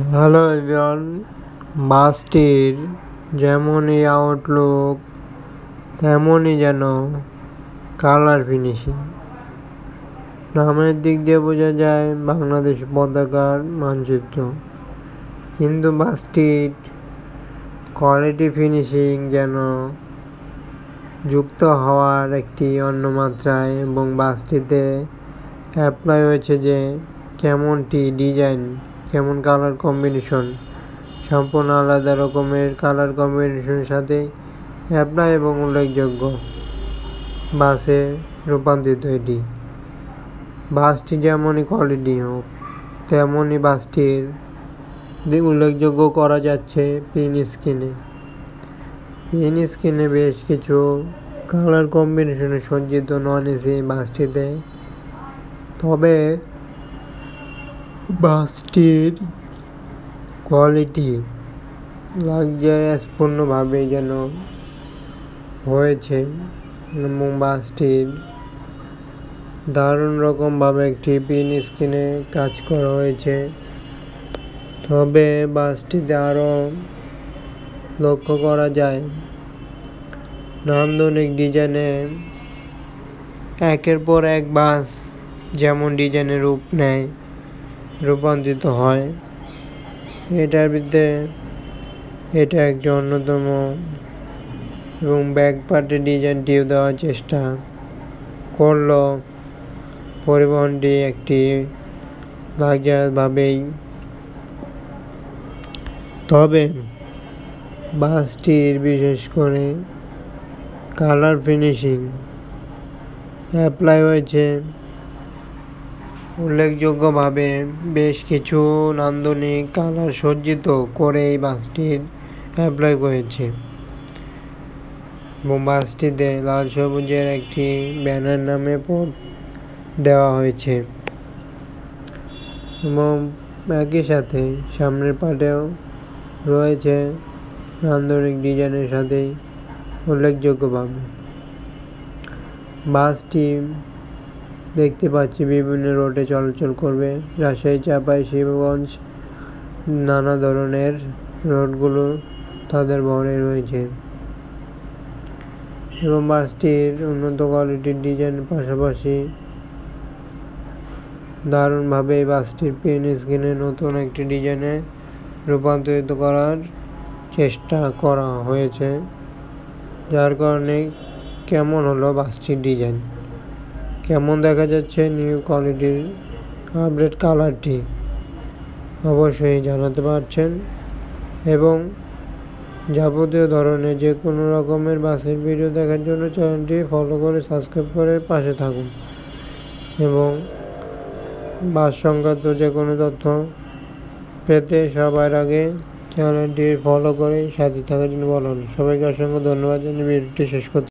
Hello everyone, বাসটির যেমনই Outlook তেমনই যেন কালার ফিনিশিং। নামের দিক দিয়ে বোঝা যায় বাংলাদেশ পতাকার মানচিত্র, কিন্তু বাসটির কোয়ালিটি ফিনিশিং যেন যুক্ত হওয়ার একটি অন্য মাত্রায়, এবং বাসটিতে অ্যাপ্লাই হয়েছে যে কেমনটি ডিজাইন, কেমন কালার কম্বিনেশন, সম্পূর্ণ আলাদা রকমের কালার কম্বিনেশনের সাথে অ্যাপ্লাই এবং উল্লেখযোগ্য বাসে রূপান্তরিত। এটি বাসটি যেমনই কোয়ালিটি হোক তেমনই বাসটির উল্লেখযোগ্য করা যাচ্ছে পিন স্ক্রিনে বেশ কিছু কালার কম্বিনেশনে সজ্জিত নন এসি বাসটিতে। তবে বাসটির কোয়ালিটি লাক্সারিয়াসপূর্ণভাবে যেন হয়েছে, এবং বাসটির দারুণ রকমভাবে একটি পিন স্ক্রিনে কাজ করা হয়েছে। তবে বাসটিতে আরও লক্ষ্য করা যায় নান্দনিক ডিজাইনে একের পর এক বাস যেমন ডিজাইনে রূপ নেয়, রূপান্তরিত হয়। এটার ভিতরে এটা একটি অন্যতম, এবং ব্যাক পার্টে ডিজাইনটিও দেওয়ার চেষ্টা করল পরিবহনটি একটি লাক্সারিয়াসভাবেই। তবে বাসটির বিশেষ করে কালার ফিনিশিং অ্যাপ্লাই হয়েছে উল্লেখযোগ্যভাবে, বেশ কিছু নান্দনিক কালার সজ্জিত করে এই বাসটির অ্যাপ্লাই করেছে, এবং বাসটিতে লাল সবুজের একটি ব্যানার নামে পথ দেওয়া হয়েছে, এবং একই সাথে সামনের পাটেও রয়েছে নান্দনিক ডিজাইনের সাথেই উল্লেখযোগ্যভাবে। বাসটি দেখতে পাচ্ছি বিভিন্ন রোডে চলাচল করবে, রাজশাহী, চাপাই, শিবগঞ্জ, নানা ধরনের রোডগুলো তাদের ভরে রয়েছে, এবং বাসটির উন্নত কোয়ালিটির ডিজাইনের পাশাপাশি দারুণভাবে এই বাসটির পিন স্ক্রিনে নতুন একটি ডিজাইনে রূপান্তরিত করার চেষ্টা করা হয়েছে, যার কারণে কেমন হলো বাসটির ডিজাইন, কেমন দেখা যাচ্ছে নিউ কোয়ালিটির আপডেট কালারটি অবশ্যই জানাতে পারছেন। এবং যাবতীয় ধরনের যে কোনো রকমের বাসের ভিডিও দেখার জন্য চ্যানেলটি ফলো করে সাবস্ক্রাইব করে পাশে থাকুন, এবং বাস সংক্রান্ত যে কোনো তথ্য পেতে সবার আগে চ্যানেলটি ফলো করে সাথে থাকার জন্য বলুন। সবাইকে অসংখ্য ধন্যবাদ জানিয়ে ভিডিওটি শেষ করতে।